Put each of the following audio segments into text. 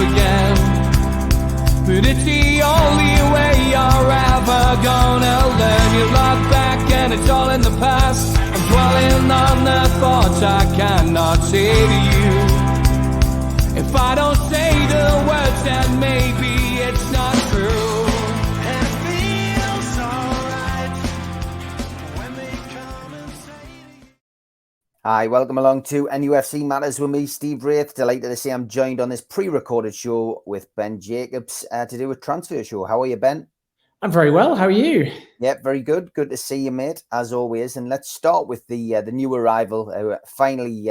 again. But it's the only way you're ever gonna learn. You look back and it's all in the past. I'm dwelling on the thoughts I cannot say to you. If I don't say the words, then maybe it's not true. And it feels alright when they come and say. Hi, welcome along to NUFC Matters with me, Steve Wraith. Delighted to say I'm joined on this pre-recorded show with Ben Jacobs to do a transfer show. How are you, Ben? I'm very well. How are you? Yeah, very good. Good to see you, mate, as always. And let's start with the new arrival who finally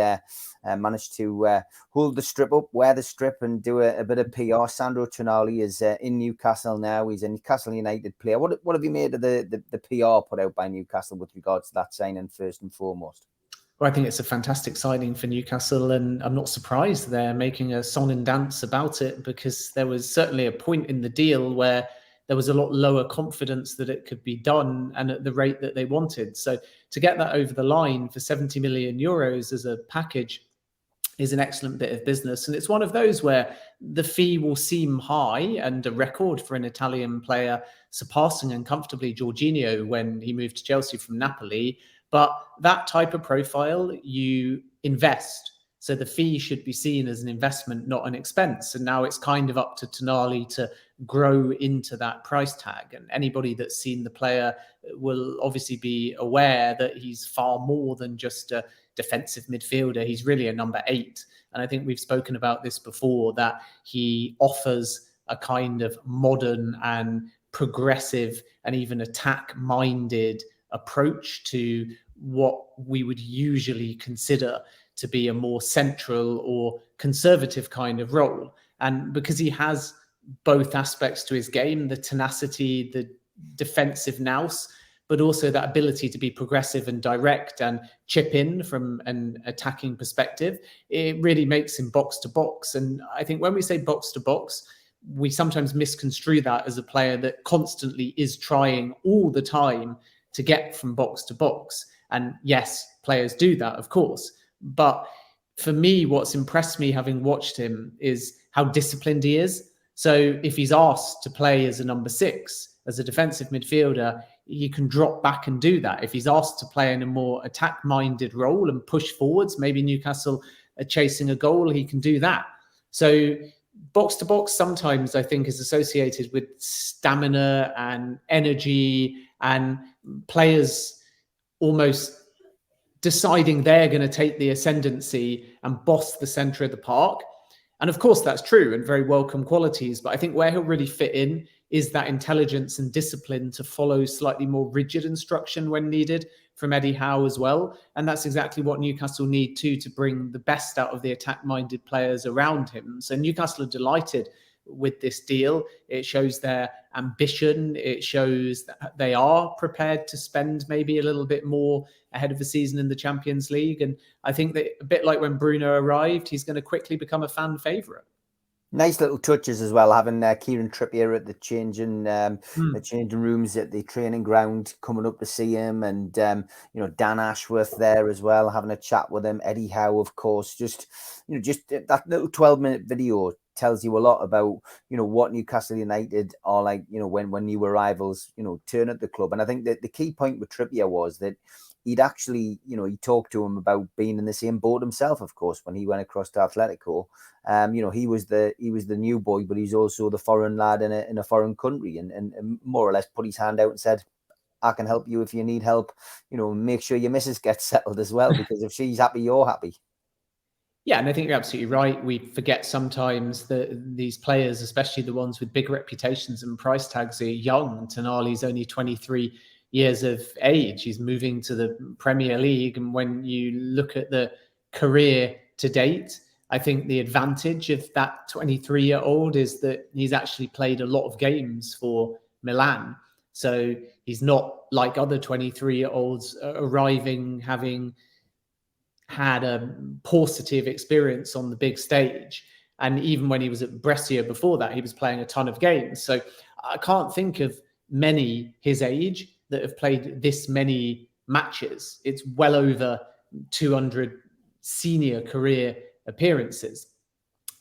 managed to hold the strip up, wear the strip, and do a bit of PR. Sandro Tonali is in Newcastle now. He's a Newcastle United player. What have you made of the PR put out by Newcastle with regards to that signing, first and foremost? Well, I think it's a fantastic signing for Newcastle, and I'm not surprised they're making a song and dance about it, because there was certainly a point in the deal where there was a lot lower confidence that it could be done and at the rate that they wanted. So to get that over the line for 70 million euros as a package is an excellent bit of business. And it's one of those where the fee will seem high, and a record for an Italian player, surpassing and comfortably Jorginho when he moved to Chelsea from Napoli. But that type of profile, you invest. So the fee should be seen as an investment, not an expense. And now it's kind of up to Tonali to grow into that price tag. And anybody that's seen the player will obviously be aware that he's far more than just a defensive midfielder. He's really a number 8. And I think we've spoken about this before, that he offers a kind of modern and progressive and even attack-minded approach to what we would usually consider to be a more central or conservative kind of role. And because he has both aspects to his game, the tenacity, the defensive nous, but also that ability to be progressive and direct and chip in from an attacking perspective, it really makes him box to box. And I think when we say box to box, we sometimes misconstrue that as a player that constantly is trying all the time to get from box to box. And yes, players do that, of course. But for me, what's impressed me having watched him is how disciplined he is. So if he's asked to play as a number 6, as a defensive midfielder, he can drop back and do that. If he's asked to play in a more attack-minded role and push forwards, maybe Newcastle are chasing a goal, he can do that. So box to box sometimes I think is associated with stamina and energy and players almost deciding they're going to take the ascendancy and boss the centre of the park. And of course, that's true and very welcome qualities. But I think where he'll really fit in is that intelligence and discipline to follow slightly more rigid instruction when needed from Eddie Howe as well. And that's exactly what Newcastle need to bring the best out of the attack-minded players around him. So Newcastle are delighted with this deal. It shows their ambition. It shows that they are prepared to spend maybe a little bit more ahead of the season in the Champions League. And I think that a bit like when Bruno arrived, he's going to quickly become a fan favourite. Nice little touches as well, having Kieran Trippier at the changing rooms at the training ground, coming up to see him, and Dan Ashworth there as well, having a chat with him. Eddie Howe, of course, just that little 12-minute video tells you a lot about what Newcastle United are like. When new arrivals turn at the club, and I think that the key point with Trippier was that he'd actually, he talked to him about being in the same boat himself, of course, when he went across to Atletico. He was the new boy, but he's also the foreign lad in a foreign country, and more or less put his hand out and said, I can help you if you need help. Make sure your missus gets settled as well, because if she's happy, you're happy. Yeah, and I think you're absolutely right. We forget sometimes that these players, especially the ones with big reputations and price tags, are young. Tonali's only 23 years of age. He's moving to the Premier League. And when you look at the career to date, I think the advantage of that 23-year-old is that he's actually played a lot of games for Milan. So he's not like other 23-year-olds arriving, having had a positive experience on the big stage. And even when he was at Brescia before that, he was playing a ton of games. So I can't think of many his age that have played this many matches. It's well over 200 senior career appearances.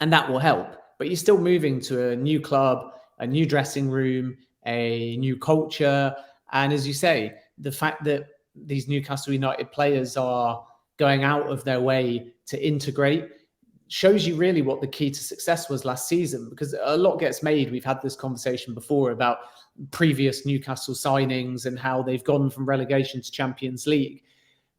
And that will help. but you're still moving to a new club, a new dressing room, a new culture. And as you say, the fact that these Newcastle United players are going out of their way to integrate shows you really what the key to success was last season, because a lot gets made. We've had this conversation before about previous Newcastle signings and how they've gone from relegation to Champions League.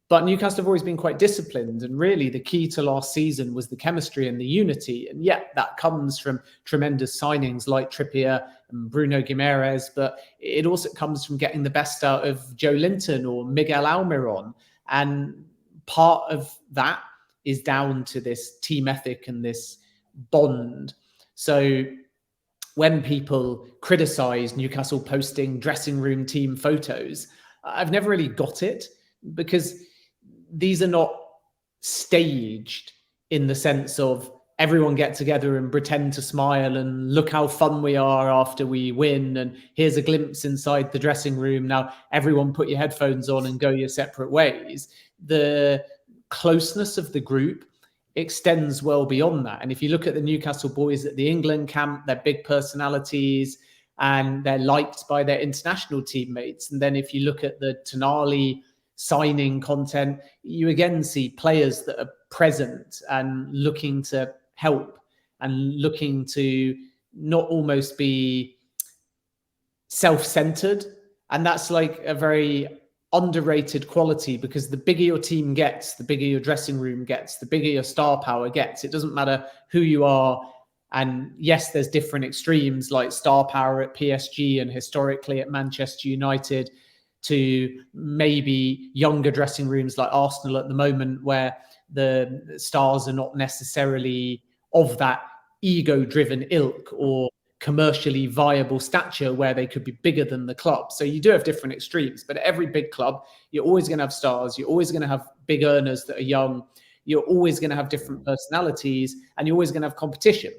But Newcastle have always been quite disciplined. And really the key to last season was the chemistry and the unity. And yet that comes from tremendous signings like Trippier and Bruno Guimaraes. But it also comes from getting the best out of Joe Linton or Miguel Almiron. And part of that is down to this team ethic and this bond. So when people criticize Newcastle posting dressing room team photos, I've never really got it, because these are not staged in the sense of everyone get together and pretend to smile and look how fun we are after we win. And here's a glimpse inside the dressing room. Now, everyone put your headphones on and go your separate ways. The closeness of the group extends well beyond that. And if you look at the Newcastle boys at the England camp, they're big personalities and they're liked by their international teammates. And then if you look at the Tonali signing content, you again see players that are present and looking to help and looking to not almost be self-centered. And that's like a very underrated quality, because the bigger your team gets, the bigger your dressing room gets, the bigger your star power gets. It doesn't matter who you are. And yes, there's different extremes like star power at PSG and historically at Manchester United, to maybe younger dressing rooms like Arsenal at the moment, where the stars are not necessarily of that ego-driven ilk or commercially viable stature where they could be bigger than the club. So you do have different extremes, but at every big club, you're always going to have stars. You're always going to have big earners that are young. You're always going to have different personalities, and you're always going to have competition.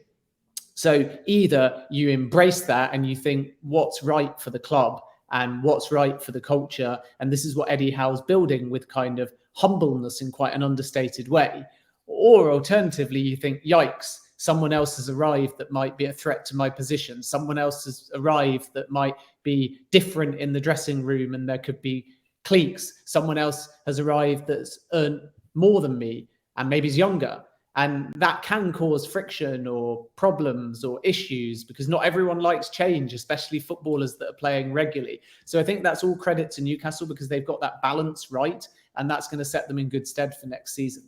So either you embrace that and you think what's right for the club and what's right for the culture. And this is what Eddie Howe's building with kind of humbleness in quite an understated way. Or alternatively, you think, yikes, someone else has arrived that might be a threat to my position. Someone else has arrived that might be different in the dressing room and there could be cliques. Someone else has arrived that's earned more than me and maybe is younger. And that can cause friction or problems or issues, because not everyone likes change, especially footballers that are playing regularly. So I think that's all credit to Newcastle, because they've got that balance right, and that's going to set them in good stead for next season.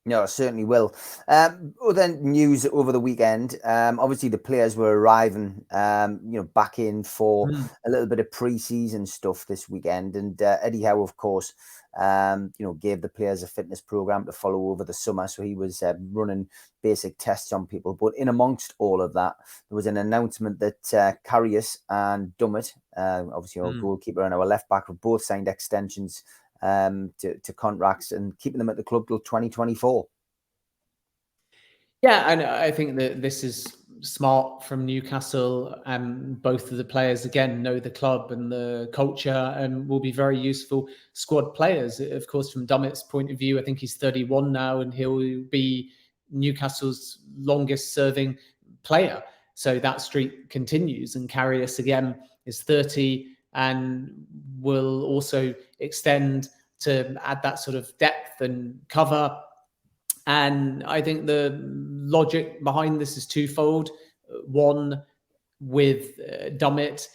No, it certainly will. Other news over the weekend, obviously the players were arriving, back in for a little bit of pre-season stuff this weekend. And Eddie Howe, of course, gave the players a fitness program to follow over the summer. So he was running basic tests on people. But in amongst all of that, there was an announcement that Karius and Dummett, obviously our goalkeeper and our left back, have both signed extensions to contracts and keeping them at the club till 2024. Yeah, and I think that this is smart from Newcastle. Both of the players, again, know the club and the culture and will be very useful squad players. Of course, from Dummett's point of view, I think he's 31 now and he'll be Newcastle's longest serving player. So that streak continues. And Karius, again, is 30 and will also extend to add that sort of depth and cover. And I think the logic behind this is twofold. One, with Dummett,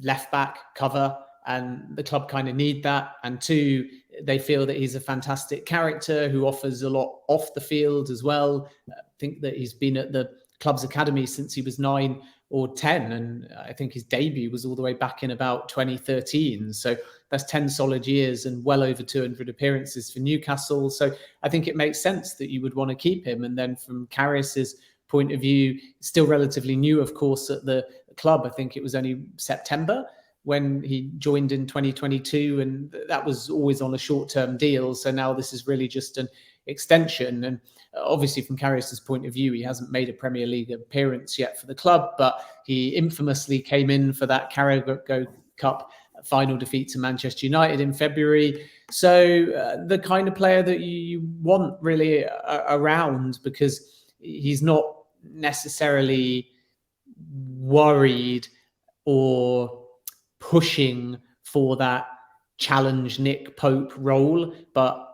left back cover, and the club kind of need that. And two, they feel that he's a fantastic character who offers a lot off the field as well. I think that he's been at the club's academy since he was 9 or 10. And I think his debut was all the way back in about 2013. So that's 10 solid years and well over 200 appearances for Newcastle. So I think it makes sense that you would want to keep him. And then from Karius's point of view, still relatively new, of course, at the club. I think it was only September when he joined in 2022, and that was always on a short-term deal. So now this is really just an extension. And obviously from Karius's point of view, he hasn't made a Premier League appearance yet for the club, but he infamously came in for that Carabao Cup final defeat to Manchester United in February. So the kind of player that you want really around, because he's not necessarily worried or pushing for that challenge Nick Pope role, but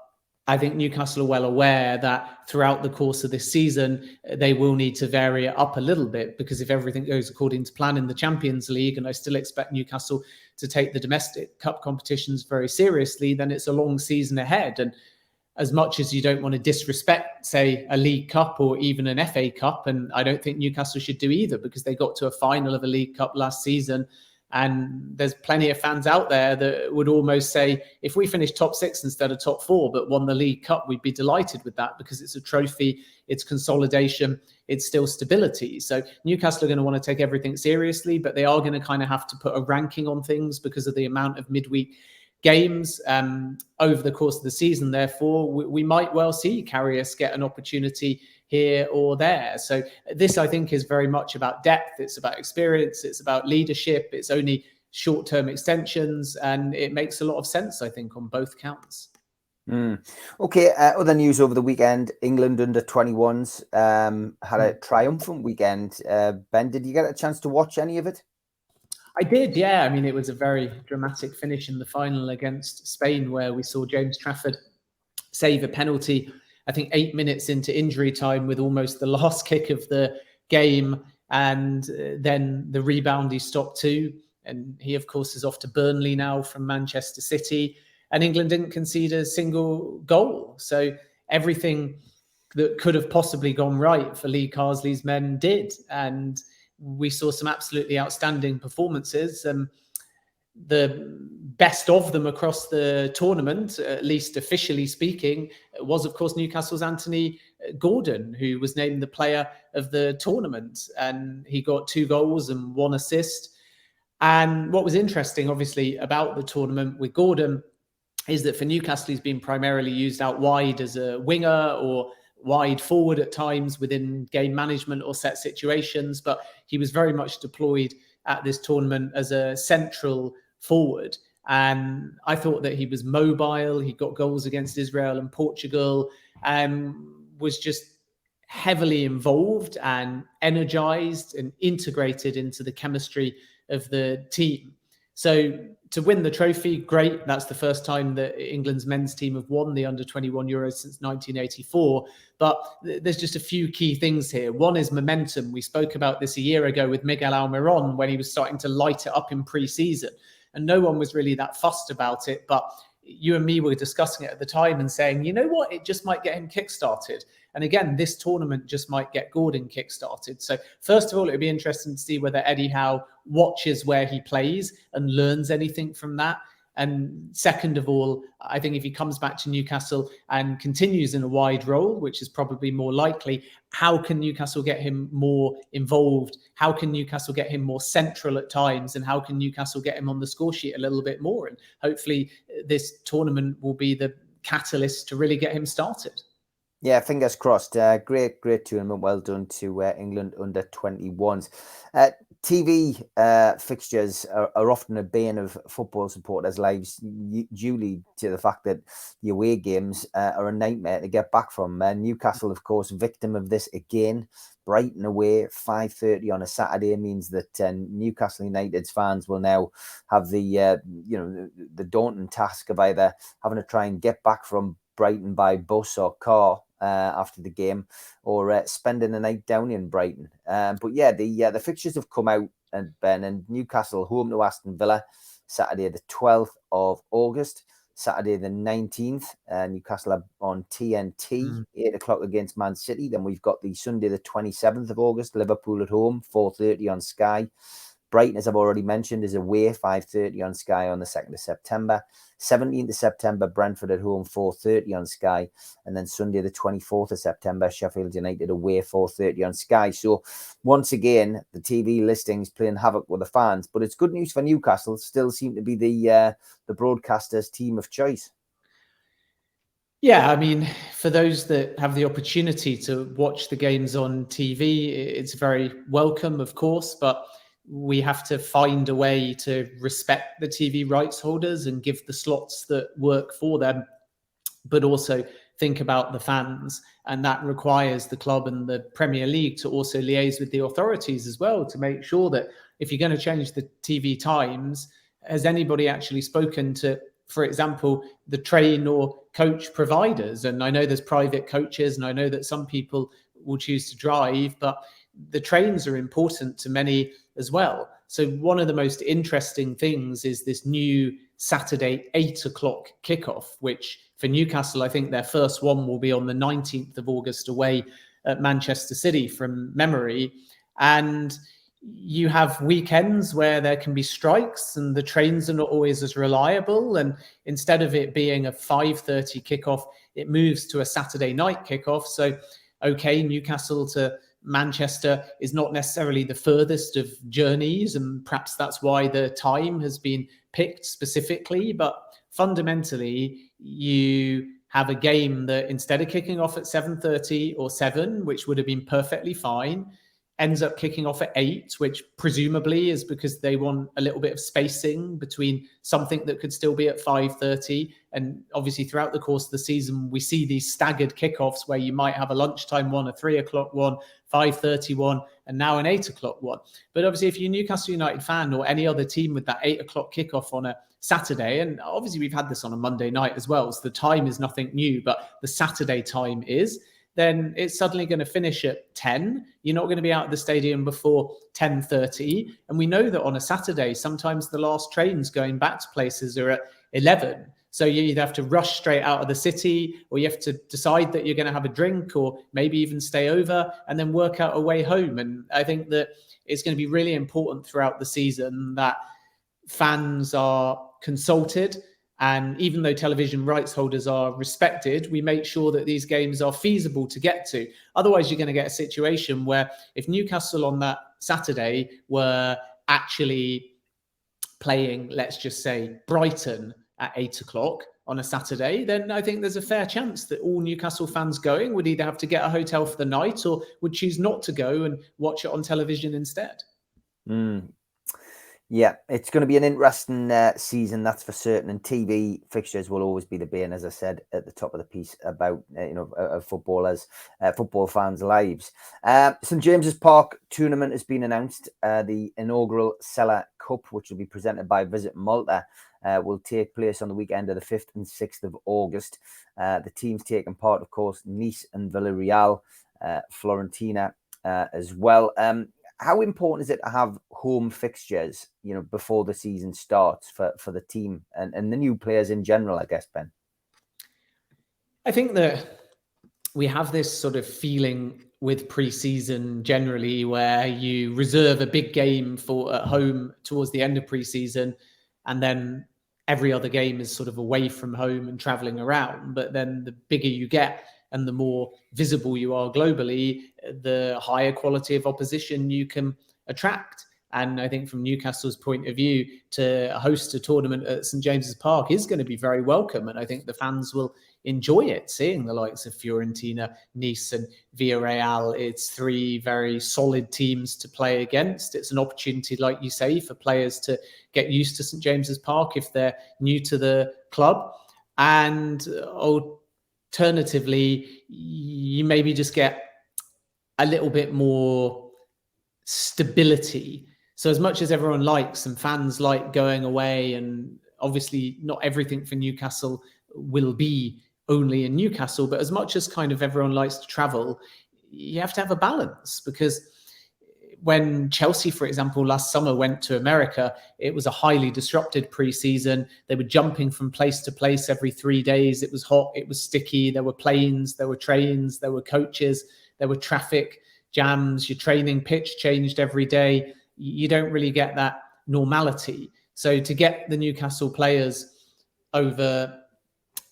I think Newcastle are well aware that throughout the course of this season, they will need to vary it up a little bit, because if everything goes according to plan in the Champions League, and I still expect Newcastle to take the domestic cup competitions very seriously, then it's a long season ahead. And as much as you don't want to disrespect, say, a League Cup or even an FA Cup, and I don't think Newcastle should do either, because they got to a final of a League Cup last season. And there's plenty of fans out there that would almost say, if we finished top 6 instead of top 4, but won the League Cup, we'd be delighted with that, because it's a trophy, it's consolidation, it's still stability. So Newcastle are going to want to take everything seriously, but they are going to kind of have to put a ranking on things because of the amount of midweek games over the course of the season. Therefore, we might well see Karius get an opportunity here or there. So this, I think, is very much about depth. It's about experience. It's about leadership. It's only short-term extensions, and it makes a lot of sense, I think, on both counts. Okay, other news over the weekend, England under 21s had a triumphant weekend. Ben, did you get a chance to watch any of it? I did, yeah. I mean, it was a very dramatic finish in the final against Spain, where we saw James Trafford save a penalty, I think 8 minutes into injury time, with almost the last kick of the game. And then the rebound he stopped to. And he, of course, is off to Burnley now from Manchester City. And England didn't concede a single goal. So everything that could have possibly gone right for Lee Carsley's men did. And we saw some absolutely outstanding performances. The best of them across the tournament, at least officially speaking, was, of course, Newcastle's Anthony Gordon, who was named the player of the tournament. And he got 2 goals and 1 assist. And what was interesting, obviously, about the tournament with Gordon is that for Newcastle, he's been primarily used out wide as a winger or wide forward at times within game management or set situations, but he was very much deployed at this tournament as a central forward. And I thought that he was mobile. He got goals against Israel and Portugal, and was just heavily involved and energized and integrated into the chemistry of the team. So to win the trophy, great. That's the first time that England's men's team have won the under-21 Euros since 1984. But there's just a few key things here. One is momentum. We spoke about this a year ago with Miguel Almiron when he was starting to light it up in pre-season. And no one was really that fussed about it. But you and me were discussing it at the time and saying, you know what, it just might get him kick-started. And again, this tournament just might get Gordon kick-started. So first of all, it'd be interesting to see whether Eddie Howe watches where he plays and learns anything from that. And second of all, I think if he comes back to Newcastle and continues in a wide role, which is probably more likely, how can Newcastle get him more involved? How can Newcastle get him more central at times? And how can Newcastle get him on the score sheet a little bit more? And hopefully this tournament will be the catalyst to really get him started. Yeah, fingers crossed. Great tournament. Well done to England under 21s. TV fixtures are often a bane of football supporters' lives, due to the fact that the away games are a nightmare to get back from. Newcastle, of course, victim of this again. Brighton away, 5:30 on a Saturday means that Newcastle United's fans will now have the daunting task of either having to try and get back from Brighton by bus or car after the game, or spending the night down in Brighton. But yeah, the fixtures have come out, and Ben, and Newcastle home to Aston Villa, Saturday the 12th of August, Saturday the 19th, Newcastle are on TNT, 8 o'clock against Man City. Then we've got the Sunday the 27th of August, Liverpool at home, 4:30 on Sky. Brighton, as I've already mentioned, is away, 5:30 on Sky on the 2nd of September. 17th of September, Brentford at home, 4:30 on Sky. And then Sunday, the 24th of September, Sheffield United away, 4:30 on Sky. So once again, the TV listings playing havoc with the fans. But it's good news for Newcastle. Still seem to be the broadcasters' team of choice. Yeah, I mean, for those that have the opportunity to watch the games on TV, it's very welcome, of course, but we have to find a way to respect the TV rights holders and give the slots that work for them, but also think about the fans, and that requires the club and the Premier League to also liaise with the authorities as well to make sure that if you're going to change the TV times, has anybody actually spoken to, for example, the train or coach providers? And I know there's private coaches, and I know that some people will choose to drive, but the trains are important to many as well. So one of the most interesting things is this new Saturday 8 o'clock kickoff, which for Newcastle, I think their first one will be on the 19th of August away at Manchester City from memory. And you have weekends where there can be strikes and the trains are not always as reliable. And instead of it being a 5:30 kickoff, it moves to a Saturday night kickoff. So, okay, Newcastle to Manchester is not necessarily the furthest of journeys, and perhaps that's why the time has been picked specifically. But fundamentally, you have a game that instead of kicking off at 7:30 or 7, which would have been perfectly fine, ends up kicking off at 8, which presumably is because they want a little bit of spacing between something that could still be at 5:30. And obviously throughout the course of the season, we see these staggered kickoffs where you might have a lunchtime one, a 3 o'clock one, 5:30 one, and now an 8 o'clock one. But obviously if you're a Newcastle United fan or any other team with that 8 o'clock kickoff on a Saturday, and obviously we've had this on a Monday night as well, so the time is nothing new, but the Saturday time is, then it's suddenly going to finish at 10. You're not going to be out of the stadium before 10:30. And we know that on a Saturday, sometimes the last trains going back to places are at 11. So you either have to rush straight out of the city, or you have to decide that you're going to have a drink, or maybe even stay over and then work out a way home. And I think that it's going to be really important throughout the season that fans are consulted. And even though television rights holders are respected, we make sure that these games are feasible to get to. Otherwise, you're going to get a situation where if Newcastle on that Saturday were actually playing, let's just say, Brighton at 8 o'clock on a Saturday, then I think there's a fair chance that all Newcastle fans going would either have to get a hotel for the night or would choose not to go and watch it on television instead. Yeah, it's going to be an interesting season, that's for certain. And TV fixtures will always be the bane, as I said at the top of the piece, about footballers, football fans' lives. St James's Park tournament has been announced. The inaugural Seller Cup, which will be presented by Visit Malta, will take place on the weekend of the 5th and 6th of August. The teams taking part, of course, Nice and Villarreal, Fiorentina as well. How important is it to have home fixtures, before the season starts for the team and the new players in general, I guess, Ben? I think that we have this sort of feeling with pre-season generally where you reserve a big game for at home towards the end of pre-season, and then every other game is sort of away from home and traveling around. But then the bigger you get and the more visible you are globally, the higher quality of opposition you can attract. And I think from Newcastle's point of view, to host a tournament at St James's Park is going to be very welcome. And I think the fans will enjoy it, seeing the likes of Fiorentina, Nice and Villarreal. It's 3 very solid teams to play against. It's an opportunity, like you say, for players to get used to St James's Park if they're new to the club. And alternatively, you maybe just get a little bit more stability. So as much as everyone likes and fans like going away, and obviously not everything for Newcastle will be only in Newcastle, but as much as kind of everyone likes to travel, you have to have a balance. Because when Chelsea, for example, last summer went to America, it was a highly disrupted pre-season. They were jumping from place to place every 3 days. It was hot, it was sticky. There were planes, there were trains, there were coaches, there were traffic jams. Your training pitch changed every day. You don't really get that normality. So to get the Newcastle players over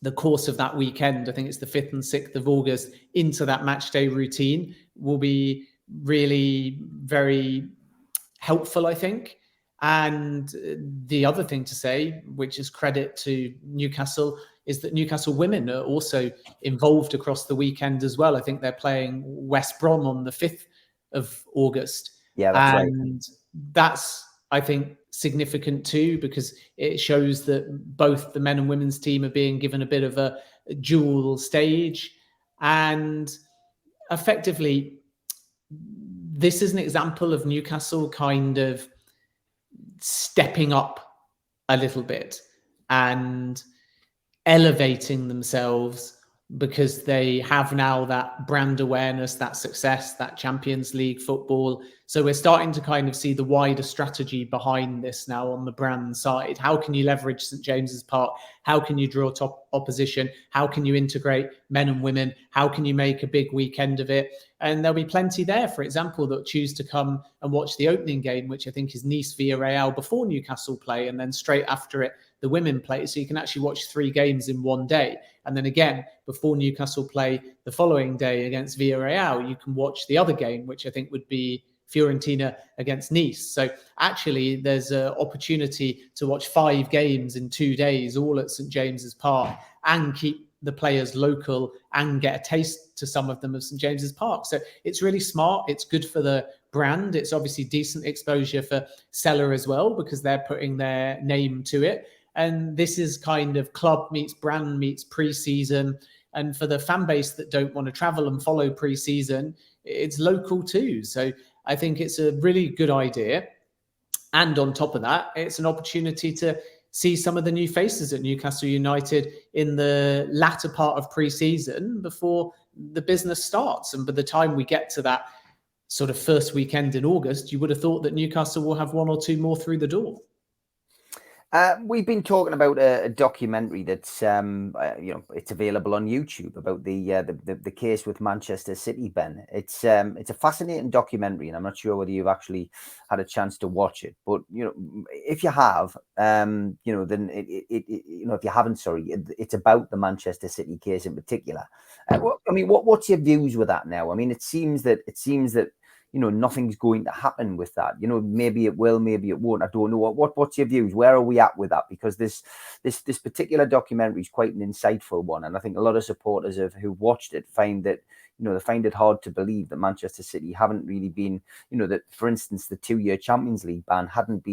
the course of that weekend, I think it's the 5th and 6th of August, into that match day routine will be really very helpful, I think. And the other thing to say, which is credit to Newcastle, is that Newcastle women are also involved across the weekend as well. I think they're playing West Brom on the 5th of August. Yeah, that's right. And that's, I think, significant too, because it shows that both the men and women's team are being given a bit of a dual stage. And effectively, this is an example of Newcastle kind of stepping up a little bit and elevating themselves, because they have now that brand awareness, that success, that Champions League football. So we're starting to kind of see the wider strategy behind this now on the brand side. How can you leverage St James's Park? How can you draw top opposition? How can you integrate men and women? How can you make a big weekend of it? And there'll be plenty there, for example, that choose to come and watch the opening game, which I think is Nice via Real, before Newcastle play, and then straight after it, the women play. So you can actually watch 3 games in one day. And then again, before Newcastle play the following day against Villarreal, you can watch the other game, which I think would be Fiorentina against Nice. So actually, there's an opportunity to watch 5 games in 2 days, all at St James's Park, and keep the players local and get a taste to some of them of St James's Park. So it's really smart. It's good for the brand. It's obviously decent exposure for Seller as well, because they're putting their name to it. And this is kind of club meets brand meets pre-season. And for the fan base that don't want to travel and follow pre-season, it's local too. So I think it's a really good idea. And on top of that, it's an opportunity to see some of the new faces at Newcastle United in the latter part of pre-season before the business starts. And by the time we get to that sort of first weekend in August, you would have thought that Newcastle will have 1 or 2 more through the door. We've been talking about a documentary that's, it's available on YouTube about the case with Manchester City, Ben. It's a fascinating documentary, and I'm not sure whether you've actually had a chance to watch it. But if you have, then if you haven't, sorry, it's about the Manchester City case in particular. What's your views with that now? I mean, it seems that nothing's going to happen with that. Maybe it will, maybe it won't. I don't know. What's your views? Where are we at with that? Because this particular documentary is quite an insightful one, and I think a lot of supporters who watched it find that they find it hard to believe that Manchester City haven't really been, that, for instance, the 2-year Champions League ban hadn't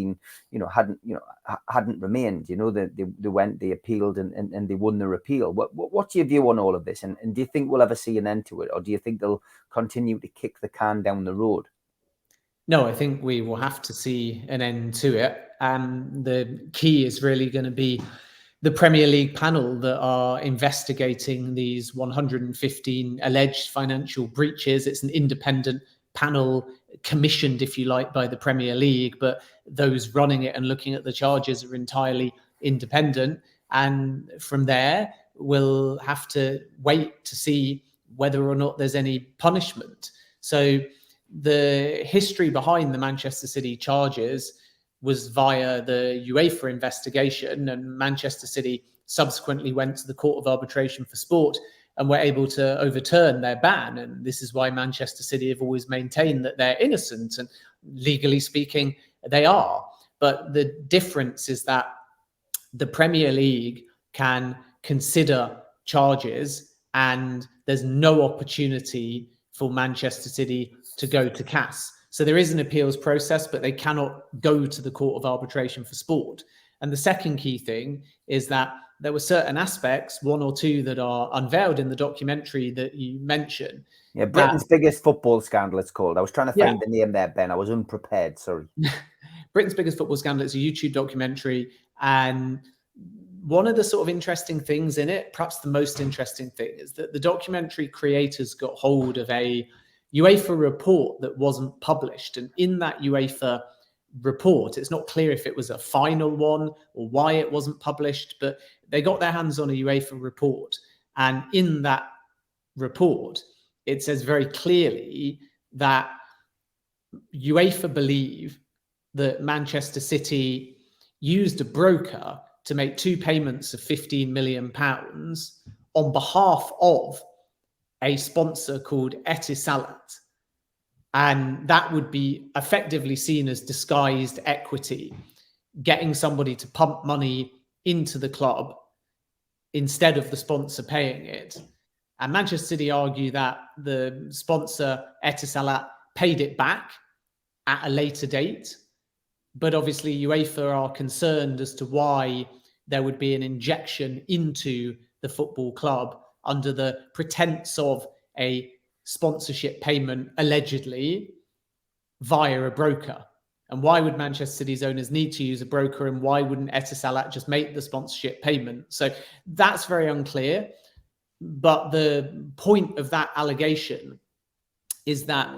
remained. They appealed and they won their appeal. What's your view on all of this? And do you think we'll ever see an end to it, or do you think they'll continue to kick the can down the road? No, I think we will have to see an end to it. The key is really going to be the Premier League panel that are investigating these 115 alleged financial breaches. It's an independent panel commissioned, if you like, by the Premier League, but those running it and looking at the charges are entirely independent. And from there, we'll have to wait to see whether or not there's any punishment. So the history behind the Manchester City charges was via the UEFA investigation, and Manchester City subsequently went to the Court of Arbitration for Sport and were able to overturn their ban. And this is why Manchester City have always maintained that they're innocent, and legally speaking, they are. But the difference is that the Premier League can consider charges, and there's no opportunity for Manchester City to go to CAS. So there is an appeals process, but they cannot go to the Court of Arbitration for Sport. And the second key thing is that there were certain aspects, 1 or 2, that are unveiled in the documentary that you mentioned. Yeah, Britain's biggest football scandal, it's called. I was trying to find the name there, Ben. I was unprepared, sorry. Britain's biggest football scandal. It's a YouTube documentary. And one of the sort of interesting things in it, perhaps the most interesting thing, is that the documentary creators got hold of a UEFA report that wasn't published. And in that UEFA report, it's not clear if it was a final one or why it wasn't published, but they got their hands on a UEFA report. And in that report, it says very clearly that UEFA believe that Manchester City used a broker to make 2 payments of £15 million on behalf of a sponsor called Etisalat. And that would be effectively seen as disguised equity, getting somebody to pump money into the club instead of the sponsor paying it. And Manchester City argue that the sponsor Etisalat paid it back at a later date. But obviously UEFA are concerned as to why there would be an injection into the football club under the pretense of a sponsorship payment, allegedly, via a broker. And why would Manchester City's owners need to use a broker, and why wouldn't Etisalat just make the sponsorship payment? So that's very unclear. But the point of that allegation is that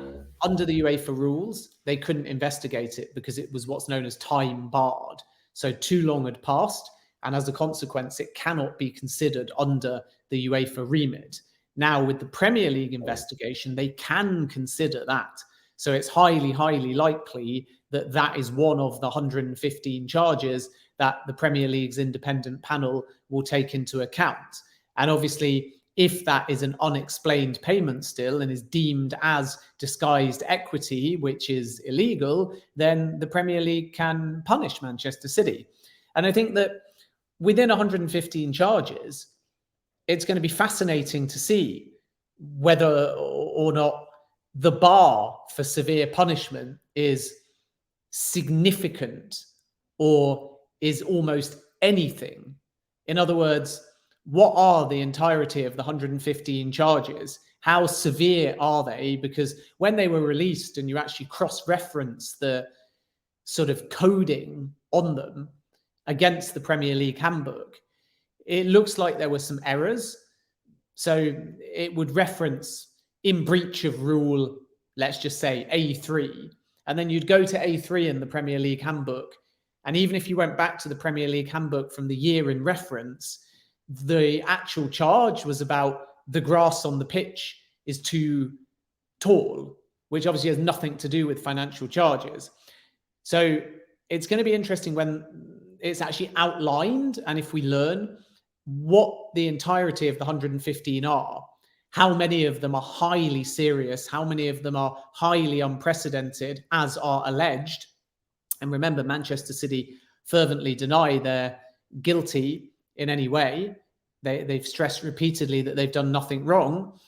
under the UEFA rules, they couldn't investigate it because it was what's known as time barred. So too long had passed, and as a consequence, it cannot be considered under the UEFA remit. Now, with the Premier League investigation, they can consider that. So it's highly, highly likely that that is one of the 115 charges that the Premier League's independent panel will take into account. And obviously, if that is an unexplained payment still and is deemed as disguised equity, which is illegal, then the Premier League can punish Manchester City. And I think that within 115 charges, it's going to be fascinating to see whether or not the bar for severe punishment is significant or is almost anything. In other words, what are the entirety of the 115 charges? How severe are they? Because when they were released and you actually cross-reference the sort of coding on them against the Premier League handbook, it looks like there were some errors. So it would reference in breach of rule, let's just say A3, and then you'd go to A3 in the Premier League handbook. And even if you went back to the Premier League handbook from the year in reference, the actual charge was about the grass on the pitch is too tall, which obviously has nothing to do with financial charges. So it's going to be interesting when it's actually outlined, and if we learn what the entirety of the 115 are, how many of them are highly serious, how many of them are highly unprecedented, as are alleged. And remember, Manchester City fervently deny they're guilty in any way. They've stressed repeatedly that they've done nothing wrong.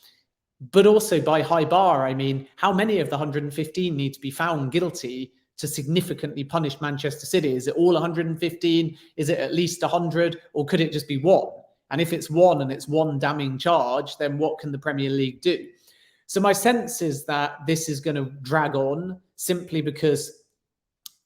But also by high bar, I mean, how many of the 115 need to be found guilty to significantly punish Manchester City? Is it all 115? Is it at least 100? Or could it just be one? And if it's one and it's one damning charge, then what can the Premier League do? So my sense is that this is going to drag on simply because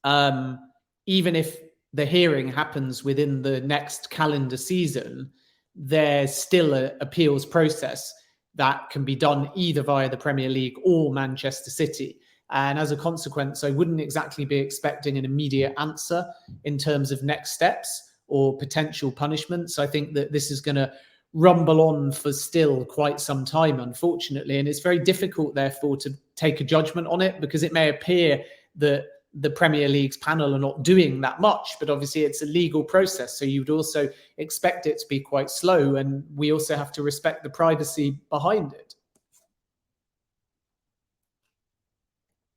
even if the hearing happens within the next calendar season, there's still an appeals process that can be done either via the Premier League or Manchester City. And as a consequence, I wouldn't exactly be expecting an immediate answer in terms of next steps or potential punishments. I think that this is going to rumble on for still quite some time, unfortunately. And it's very difficult, therefore, to take a judgment on it, because it may appear that the Premier League's panel are not doing that much, but obviously it's a legal process. So you'd also expect it to be quite slow. And we also have to respect the privacy behind it.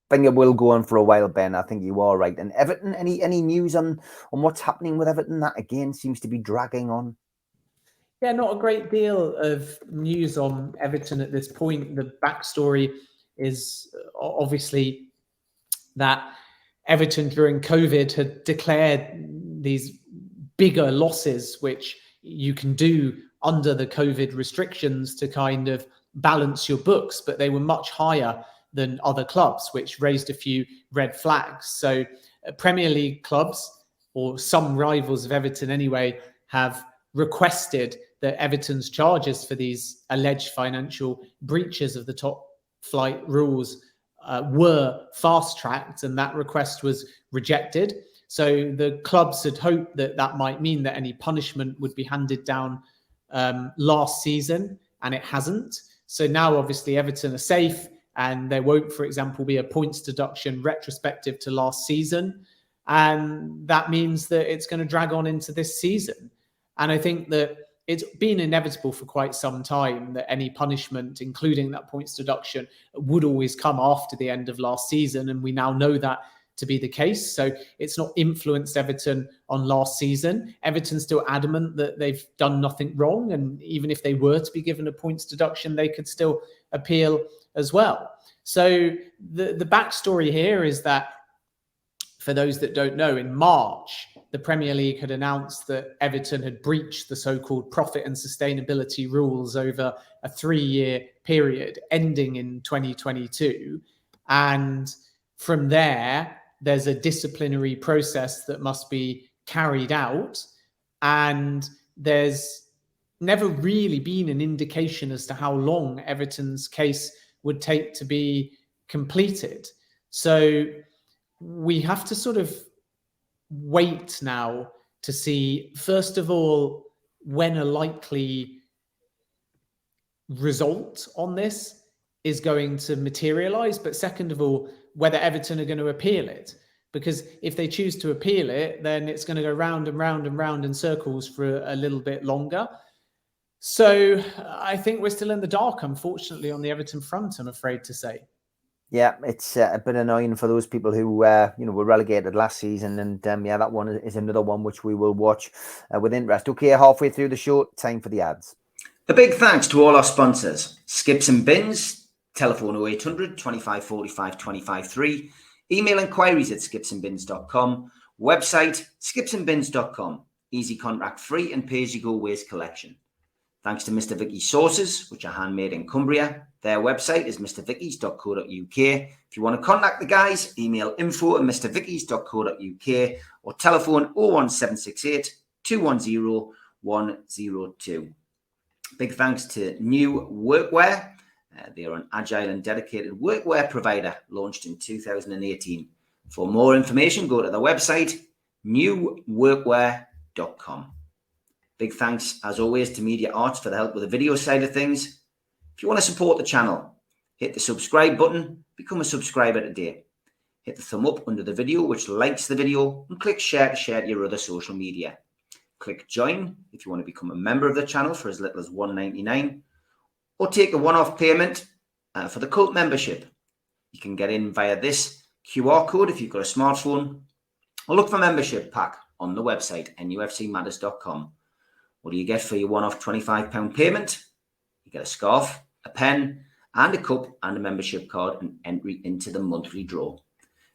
I think it will go on for a while, Ben. I think you are right. And Everton, any news on what's happening with Everton? That again seems to be dragging on. Yeah, not a great deal of news on Everton at this point. The backstory is obviously that Everton during COVID had declared these bigger losses, which you can do under the COVID restrictions to kind of balance your books, but they were much higher than other clubs, which raised a few red flags. So Premier League clubs, or some rivals of Everton anyway, have requested that Everton's charges for these alleged financial breaches of the top flight rules were fast-tracked, and that request was rejected. So the clubs had hoped that that might mean that any punishment would be handed down last season, and it hasn't. So now obviously Everton are safe, and there won't, for example, be a points deduction retrospective to last season. And that means that it's going to drag on into this season. And I think that it's been inevitable for quite some time that any punishment, including that points deduction, would always come after the end of last season. And we now know that to be the case. So it's not influenced Everton on last season. Everton's still adamant that they've done nothing wrong. And even if they were to be given a points deduction, they could still appeal as well. So the backstory here is that, for those that don't know, in March, the Premier League had announced that Everton had breached the so-called profit and sustainability rules over a 3-year period ending in 2022. And from there's a disciplinary process that must be carried out. And there's never really been an indication as to how long Everton's case would take to be completed. So we have to sort of wait now to see, first of all, when a likely result on this is going to materialize, but second of all, whether Everton are going to appeal it. Because if they choose to appeal it, then it's going to go round and round and round in circles for a little bit longer. So I think we're still in the dark, unfortunately, on the Everton front, I'm afraid to say. Yeah, it's a bit annoying for those people who were relegated last season, and that one is another one which we will watch with interest. Okay, halfway through the show, time for the ads. A big thanks to all our sponsors: Skips and Bins, telephone 0800 25 45 25 3, email inquiries at skipsandbins.com, website skipsandbins.com, easy contract free and pay-as-you-go waste collection. Thanks to Mr. Vicky's sauces, which are handmade in Cumbria. Their website is mrvickies.co.uk. If you want to contact the guys, email info@mrvickies.co.uk or telephone 01768 210 102. Big thanks to New Workwear. They are an agile and dedicated workwear provider launched in 2018. For more information, go to their website, newworkwear.com. Big thanks, as always, to Media Arts for the help with the video side of things. If you want to support the channel, hit the subscribe button, become a subscriber today. Hit the thumb up under the video, which likes the video, and click share to share to your other social media. Click join if you want to become a member of the channel for as little as $1.99, or take a one-off payment for the cult membership. You can get in via this QR code if you've got a smartphone, or look for membership pack on the website, nufcmatters.com. What do you get for your one-off £25 payment? You get a scarf, a pen, and a cup, and a membership card, and entry into the monthly draw.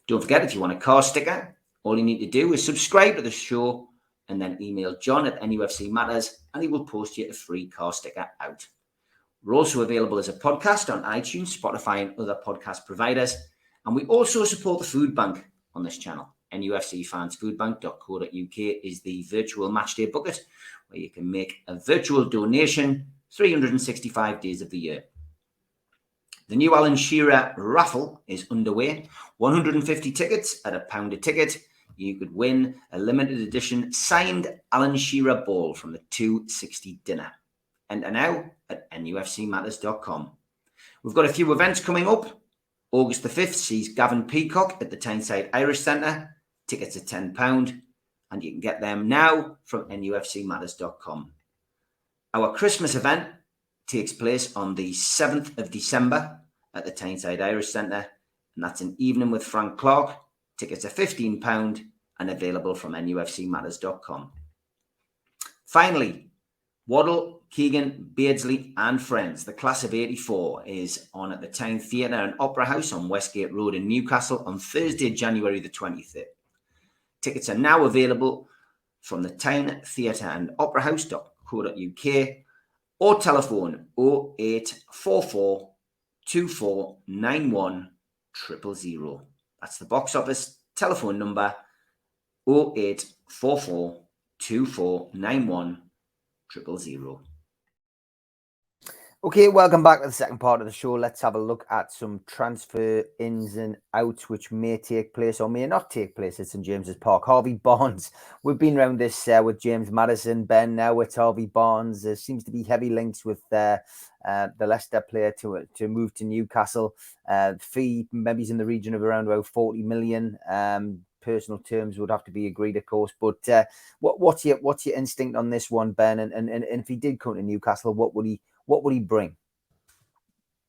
Don't forget, if you want a car sticker, all you need to do is subscribe to the show and then email John at NUFC Matters, and he will post you a free car sticker out. We're also available as a podcast on iTunes, Spotify, and other podcast providers. And we also support the food bank on this channel. NUFCfansfoodbank.co.uk is the virtual matchday bucket where you can make a virtual donation 365 days of the year. The new Alan Shearer raffle is underway. 150 tickets at £1 a ticket. You could win a limited edition signed Alan Shearer ball from the 260 dinner. Enter now at nufcmatters.com. We've got a few events coming up. August the 5th sees Gavin Peacock at the Tyneside Irish Centre. Tickets are £10, and you can get them now from nufcmatters.com. Our Christmas event takes place on the 7th of December at the Tyneside Irish Centre, and that's an evening with Frank Clark. Tickets are £15 and available from nufcmatters.com. Finally, Waddle, Keegan, Beardsley and Friends, the class of 84, is on at the Tyne Theatre and Opera House on Westgate Road in Newcastle on Thursday, January the 23rd. Tickets are now available from the Tyne Theatre and Opera House.co.uk or telephone 0844 2491 000. That's the box office telephone number 0844 2491 000. Okay, welcome back to the second part of the show. Let's have a look at some transfer ins and outs which may take place or may not take place at St James's Park. Harvey Barnes, we've been around this with James Maddison. Ben, now it's Harvey Barnes. There seems to be heavy links with the Leicester player to move to Newcastle. Fee maybe is in the region of around about 40 million. Personal terms would have to be agreed, of course. But what's your instinct on this one, Ben? And if he did come to Newcastle, what would he bring?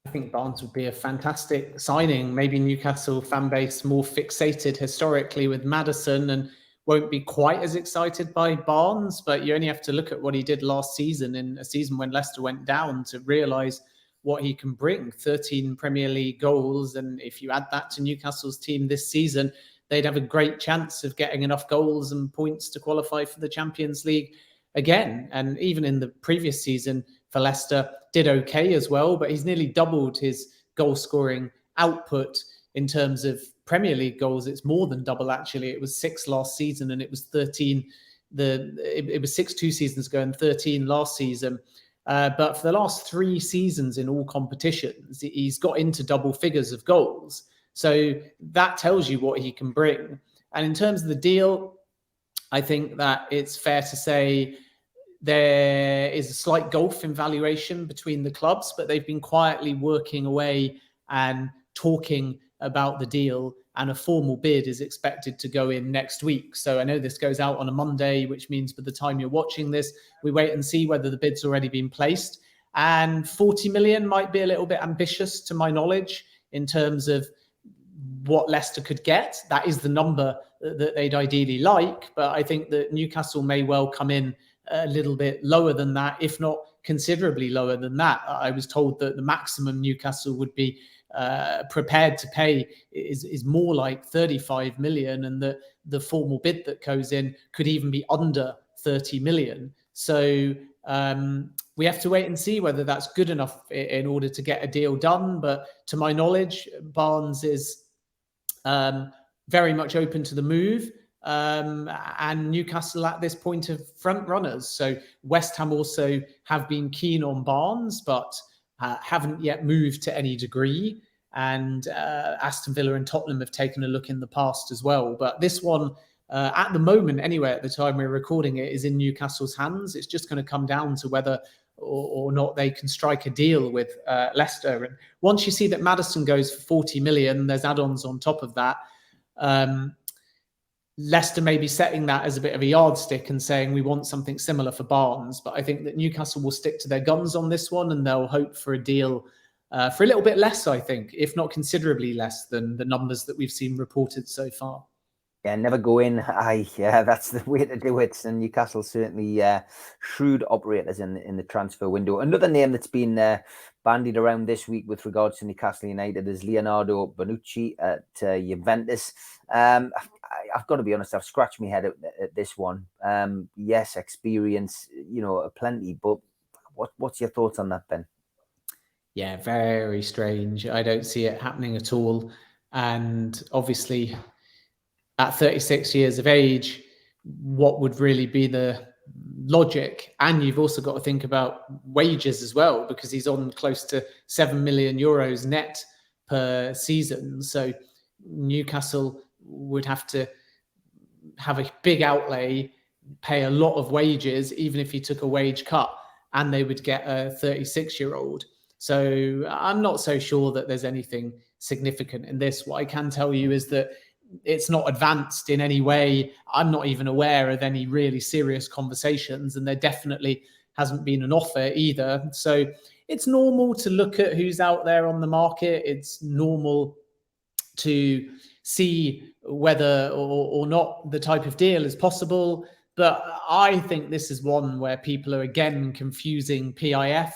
I think Barnes would be a fantastic signing. Maybe Newcastle fan base more fixated historically with Maddison and won't be quite as excited by Barnes, but you only have to look at what he did last season, in a season when Leicester went down, to realise what he can bring. 13 Premier League goals, and if you add that to Newcastle's team this season, they'd have a great chance of getting enough goals and points to qualify for the Champions League again. And even in the previous season for Leicester, did okay as well, but he's nearly doubled his goal scoring output in terms of Premier League goals. It's more than double, actually. It was 6 last season, and it was 13. It was 6 2 seasons ago and 13 last season. But for the last 3 seasons in all competitions, he's got into double figures of goals. So that tells you what he can bring. And in terms of the deal, I think that it's fair to say there is a slight gulf in valuation between the clubs, but they've been quietly working away and talking about the deal, and a formal bid is expected to go in next week. So I know this goes out on a Monday, which means by the time you're watching this, we wait and see whether the bid's already been placed. And 40 million might be a little bit ambitious to my knowledge in terms of what Leicester could get. That is the number that they'd ideally like, but I think that Newcastle may well come in a little bit lower than that, if not considerably lower than that. I was told that the maximum Newcastle would be prepared to pay is more like 35 million, and that the formal bid that goes in could even be under 30 million. So we have to wait and see whether that's good enough in order to get a deal done. But to my knowledge, Barnes is very much open to the move. And Newcastle at this point are front runners. So West Ham also have been keen on Barnes, but haven't yet moved to any degree. And Aston Villa and Tottenham have taken a look in the past as well. But this one, at the moment, anyway, at the time we're recording it, is in Newcastle's hands. It's just going to come down to whether or not they can strike a deal with Leicester. And once you see that Maddison goes for 40 million, there's add-ons on top of that. Leicester may be setting that as a bit of a yardstick and saying we want something similar for Barnes. But I think that Newcastle will stick to their guns on this one, and they'll hope for a deal for a little bit less, I think, if not considerably less than the numbers that we've seen reported so far. Yeah, never go in high. Yeah, that's the way to do it. And Newcastle certainly shrewd operators in the transfer window. Another name that's been bandied around this week with regards to Newcastle United is Leonardo Bonucci at Juventus. I've got to be honest, I've scratched my head at this one. Yes, experience, plenty, but what's your thoughts on that, Ben? Yeah, very strange. I don't see it happening at all. And obviously, at 36 years of age, what would really be the logic? And you've also got to think about wages as well, because he's on close to 7 million euros net per season. So Newcastle would have to have a big outlay, pay a lot of wages, even if he took a wage cut, and they would get a 36-year-old. So I'm not so sure that there's anything significant in this. What I can tell you is that it's not advanced in any way. I'm not even aware of any really serious conversations, and there definitely hasn't been an offer either. So it's normal to look at who's out there on the market. It's normal to see whether or not the type of deal is possible. But I think this is one where people are again confusing PIF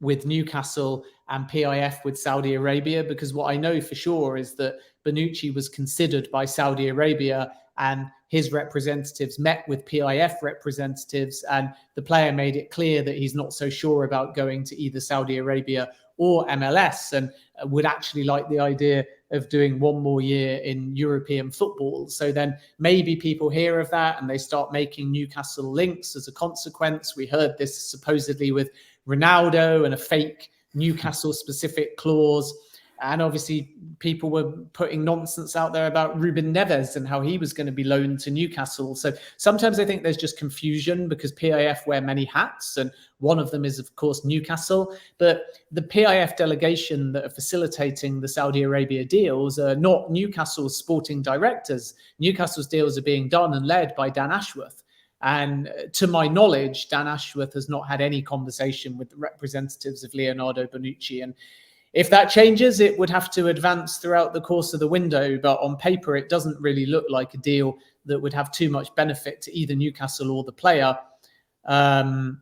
with Newcastle and PIF with Saudi Arabia, because what I know for sure is that Bonucci was considered by Saudi Arabia, and his representatives met with PIF representatives, and the player made it clear that he's not so sure about going to either Saudi Arabia or MLS, and would actually like the idea of doing one more year in European football. So then maybe people hear of that and they start making Newcastle links as a consequence. We heard this supposedly with Ronaldo and a fake Newcastle specific clause. And obviously people were putting nonsense out there about Ruben Neves and how he was going to be loaned to Newcastle. So sometimes I think there's just confusion because PIF wear many hats, and one of them is, of course, Newcastle. But the PIF delegation that are facilitating the Saudi Arabia deals are not Newcastle's sporting directors. Newcastle's deals are being done and led by Dan Ashworth. And to my knowledge, Dan Ashworth has not had any conversation with the representatives of Leonardo Bonucci. And if that changes, it would have to advance throughout the course of the window. But on paper, it doesn't really look like a deal that would have too much benefit to either Newcastle or the player. And,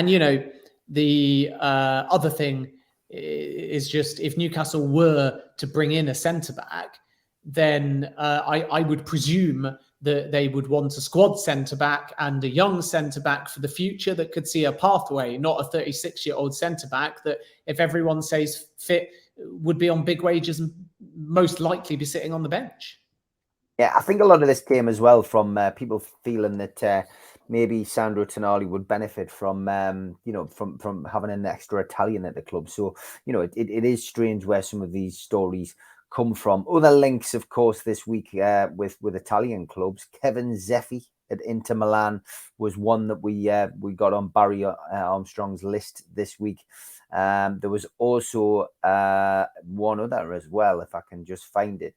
you know, the other thing is just if Newcastle were to bring in a centre-back, then I would presume that they would want a squad centre-back and a young centre-back for the future that could see a pathway, not a 36-year-old centre-back that, if everyone stays fit, would be on big wages and most likely be sitting on the bench. Yeah, I think a lot of this came as well from people feeling that maybe Sandro Tonali would benefit from, from having an extra Italian at the club. So, it is strange where some of these stories come from. Other links, of course, this week with Italian clubs. Kevin Zeffi at Inter Milan was one that we got on Barry Armstrong's list this week. There was also one other as well, if I can just find it.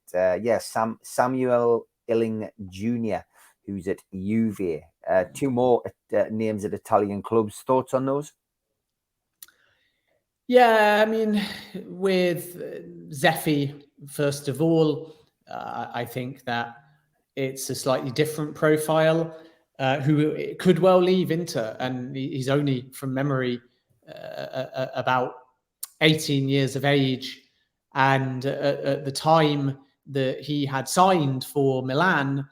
Samuel Illing Jr., who's at Juve. Two more names at Italian clubs. Thoughts on those? Yeah, I mean, with Zeffi, first of all, I think that it's a slightly different profile who could well leave Inter, and he's only, from memory, about 18 years of age. And at the time that he had signed for Milan,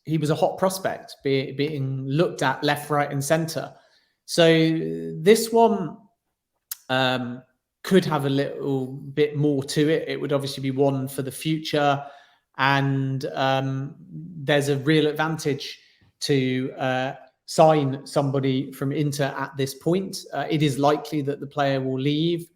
he was a hot prospect, being looked at left, right, and centre. So this one could have a little bit more to it. It would obviously be one for the future. And there's a real advantage to sign somebody from Inter at this point. It is likely that the player will leave.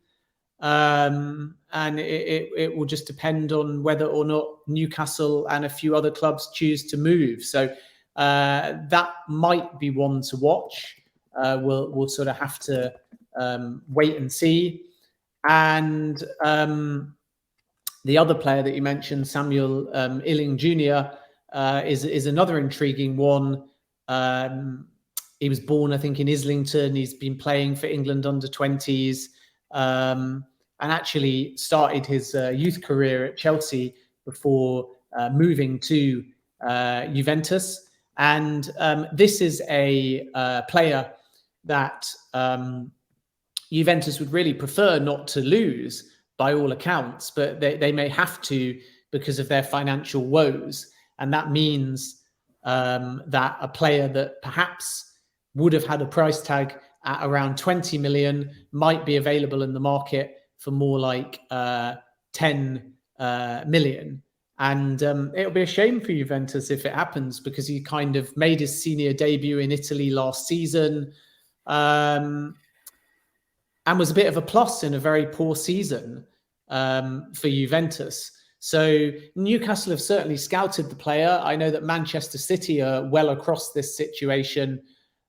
And it will just depend on whether or not Newcastle and a few other clubs choose to move. So that might be one to watch. We'll sort of have to wait and see. And the other player that you mentioned, Samuel Illing Jr., is another intriguing one. He was born, I think, in Islington. He's been playing for England under-20s and actually started his youth career at Chelsea before moving to Juventus. And this is a player that Juventus would really prefer not to lose, by all accounts, but they may have to because of their financial woes. And that means that a player that perhaps would have had a price tag at around 20 million might be available in the market for more like 10 million. And it'll be a shame for Juventus if it happens, because he kind of made his senior debut in Italy last season and was a bit of a plus in a very poor season for Juventus. So Newcastle have certainly scouted the player. I know that Manchester City are well across this situation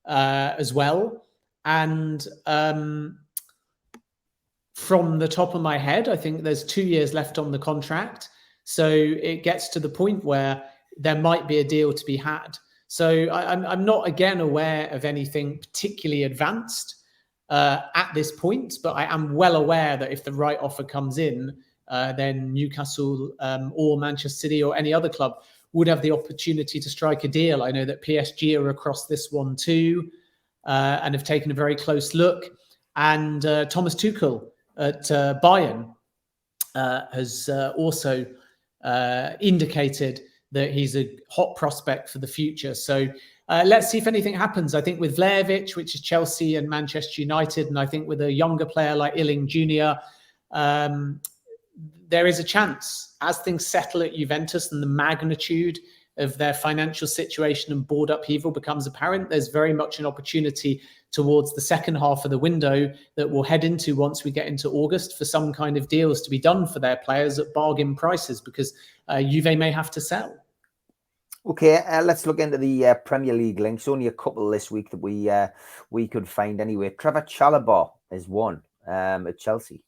as well. And from the top of my head, I think there's 2 years left on the contract. So it gets to the point where there might be a deal to be had. So I'm not, again, aware of anything particularly advanced at this point, but I am well aware that if the right offer comes in, then Newcastle or Manchester City or any other club would have the opportunity to strike a deal. I know that PSG are across this one too and have taken a very close look. And Thomas Tuchel at Bayern has also indicated that he's a hot prospect for the future. So let's see if anything happens. I think with Vlahovic, which is Chelsea and Manchester United, and I think with a younger player like Illing Jr., there is a chance, as things settle at Juventus and the magnitude of their financial situation and board upheaval becomes apparent, there's very much an opportunity towards the second half of the window that we'll head into once we get into August for some kind of deals to be done for their players at bargain prices, because Juve may have to sell. Okay, let's look into the Premier League links. Only a couple this week that we could find anyway. Trevor Chalobah is one at Chelsea.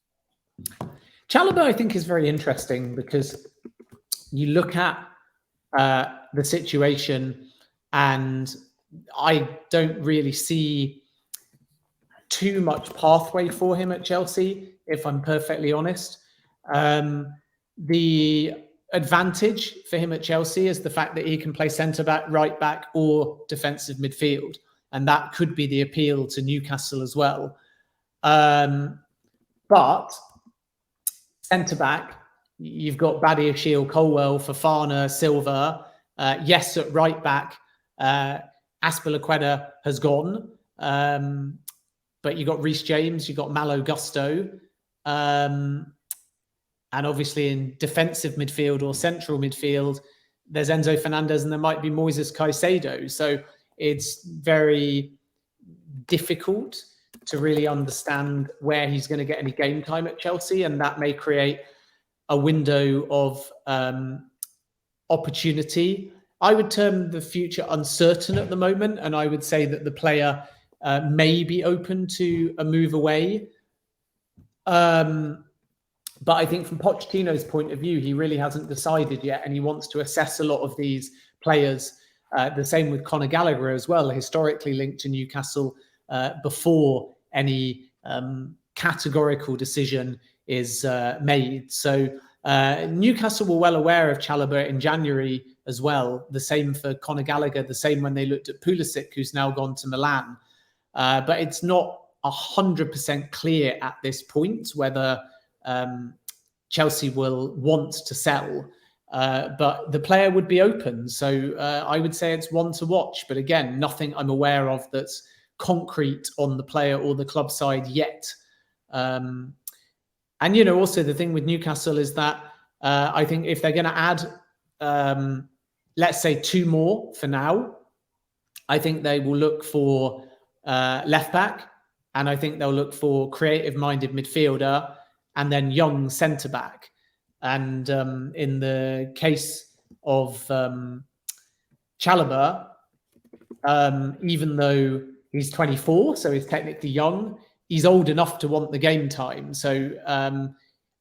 Chalobah, I think, is very interesting because you look at the situation and I don't really see too much pathway for him at Chelsea, if I'm perfectly honest. The advantage for him at Chelsea is the fact that he can play centre-back, right-back or defensive midfield. And that could be the appeal to Newcastle as well. But centre-back, you've got Badiashile, Cowell, Fofana, Silva. Yes, at right back, Azpilicueta has gone. But you got Reece James, you got Malo Gusto. And obviously in defensive midfield or central midfield, there's Enzo Fernandez and there might be Moises Caicedo. So it's very difficult to really understand where he's going to get any game time at Chelsea. And that may create a window of opportunity. I would term the future uncertain at the moment. And I would say that the player may be open to a move away. But I think from Pochettino's point of view, he really hasn't decided yet, and he wants to assess a lot of these players. The same with Conor Gallagher as well, historically linked to Newcastle before any categorical decision is made. So Newcastle were well aware of Chalobah in January as well. The same for Conor Gallagher, the same when they looked at Pulisic, who's now gone to Milan. But it's not 100% clear at this point whether Chelsea will want to sell, but the player would be open. So I would say it's one to watch. But again, nothing I'm aware of that's concrete on the player or the club side yet. And, also the thing with Newcastle is that I think if they're going to add, let's say 2 more for now, I think they will look for left back, and I think they'll look for creative-minded midfielder, and then young centre back. And in the case of Chalobah, even though he's 24, so he's technically young, he's old enough to want the game time. So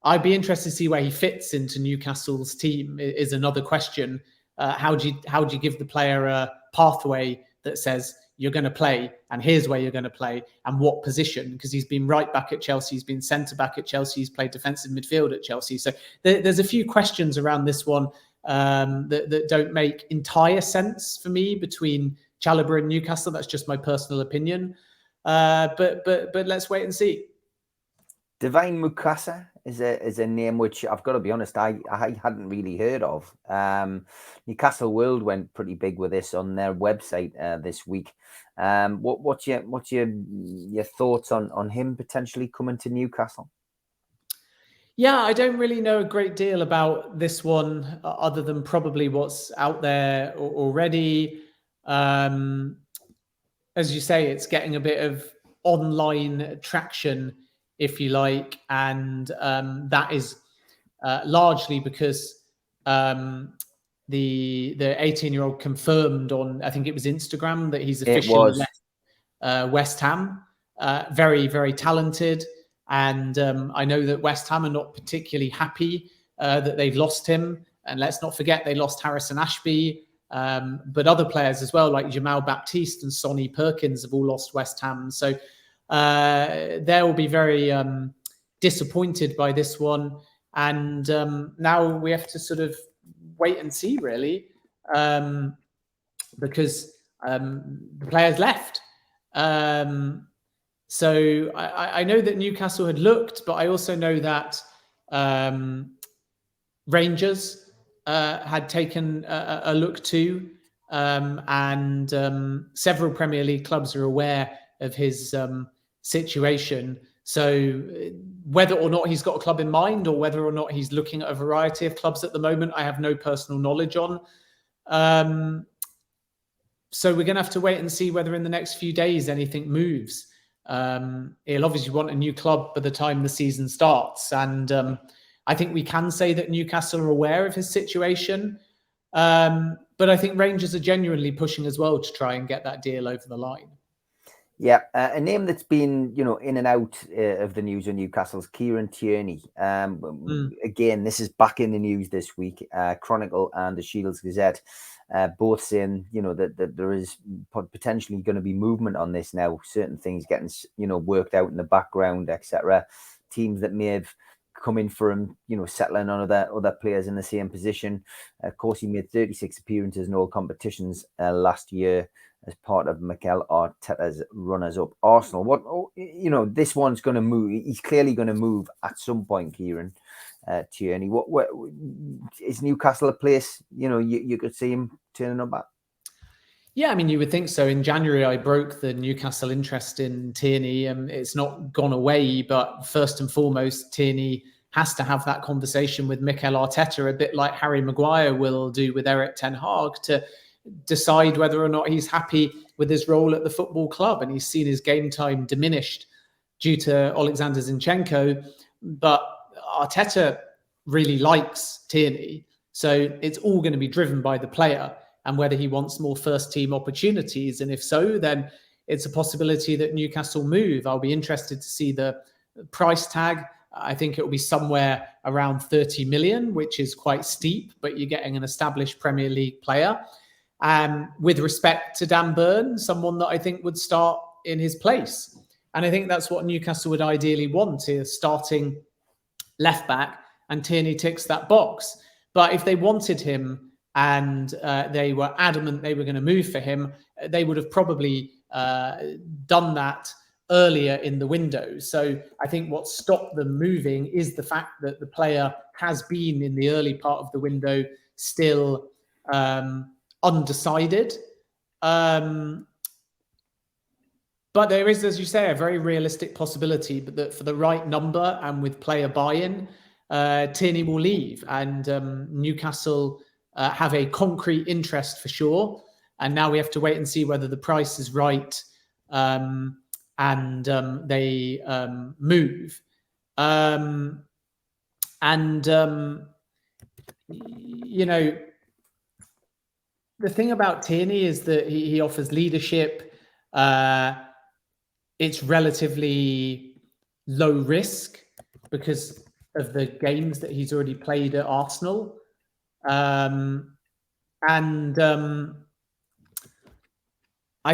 I'd be interested to see where he fits into Newcastle's team. Is another question. How do you give the player a pathway that says you're going to play, and here's where you're going to play, and what position? Because he's been right back at Chelsea, he's been centre back at Chelsea, he's played defensive midfield at Chelsea. So there's a few questions around this one that don't make entire sense for me between Chalobah and Newcastle. That's just my personal opinion. But let's wait and see. Divine Mukasa is a name which I've got to be honest, I hadn't really heard of. Newcastle World went pretty big with this on their website this week. What's your thoughts on him potentially coming to Newcastle? Yeah, I don't really know a great deal about this one other than probably what's out there already. As you say, it's getting a bit of online traction, if you like, and that is largely because the 18-year-old confirmed on, I think it was Instagram, that he's officially left West Ham. Very, very talented, and I know that West Ham are not particularly happy that they've lost him. And let's not forget they lost Harrison Ashby, but other players as well, like Jamal Baptiste and Sonny Perkins, have all lost West Ham. So they will be very disappointed by this one. And now we have to sort of wait and see, really, because the players left. So I know that Newcastle had looked, but I also know that Rangers had taken a look too. And several Premier League clubs are aware of his situation. So whether or not he's got a club in mind, or whether or not he's looking at a variety of clubs at the moment, I have no personal knowledge on. So we're going to have to wait and see whether in the next few days anything moves. He'll obviously want a new club by the time the season starts. And I think we can say that Newcastle are aware of his situation. But I think Rangers are genuinely pushing as well to try and get that deal over the line. Yeah, a name that's been, in and out of the news in Newcastle's Kieran Tierney. Again, this is back in the news this week. Chronicle and the Shields Gazette both saying, that there is potentially going to be movement on this now. Certain things getting, worked out in the background, etc. Teams that may have come in for him, settling on other players in the same position. Of course, he made 36 appearances in all competitions last year as part of Mikel Arteta's runners-up Arsenal. This one's going to move. He's clearly going to move at some point, Kieran. Tierney. What is Newcastle a place you could see him turning up at? Yeah, I mean, you would think so. In January, I broke the Newcastle interest in Tierney. It's not gone away, but first and foremost, Tierney has to have that conversation with Mikel Arteta, a bit like Harry Maguire will do with Erik ten Hag, to decide whether or not he's happy with his role at the football club. And he's seen his game time diminished due to Alexander Zinchenko. But Arteta really likes Tierney. So it's all going to be driven by the player and whether he wants more first-team opportunities. And if so, then it's a possibility that Newcastle move. I'll be interested to see the price tag. I think it will be somewhere around 30 million, which is quite steep, but you're getting an established Premier League player. With respect to Dan Burn, someone that I think would start in his place. And I think that's what Newcastle would ideally want, is starting left-back, and Tierney ticks that box. But if they wanted him and they were adamant they were going to move for him, they would have probably done that earlier in the window. So I think what stopped them moving is the fact that the player has been in the early part of the window still undecided. But there is, as you say, a very realistic possibility, but that for the right number and with player buy-in, Tierney will leave, and Newcastle have a concrete interest for sure. And now we have to wait and see whether the price is right and they move. The thing about Tierney is that he offers leadership. It's relatively low risk because of the games that he's already played at Arsenal. I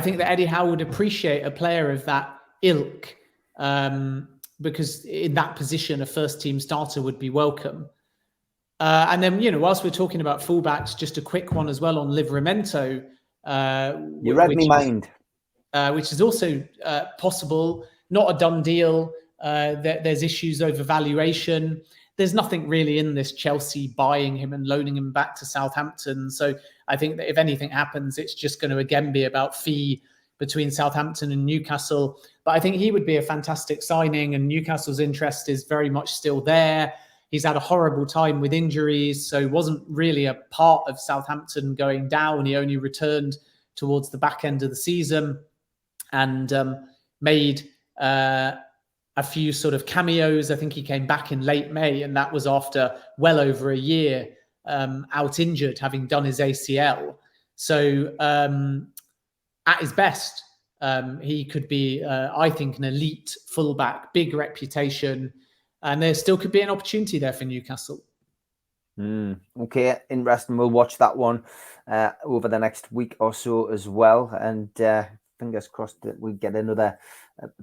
think that Eddie Howe would appreciate a player of that ilk, because in that position, a first-team starter would be welcome. And then, whilst we're talking about fullbacks, just a quick one as well on Livramento. You read me mind. Which is also possible, not a done deal. There's issues over valuation. There's nothing really in this Chelsea buying him and loaning him back to Southampton. So I think that if anything happens, it's just going to again be about fee between Southampton and Newcastle. But I think he would be a fantastic signing, and Newcastle's interest is very much still there. He's had a horrible time with injuries, so wasn't really a part of Southampton going down. He only returned towards the back end of the season and made a few sort of cameos. I think he came back in late May, and that was after well over a year out injured, having done his ACL. So at his best, he could be, I think, an elite fullback, big reputation, and there still could be an opportunity there for Newcastle. Okay, interesting. We'll watch that one over the next week or so as well, and fingers crossed that we get another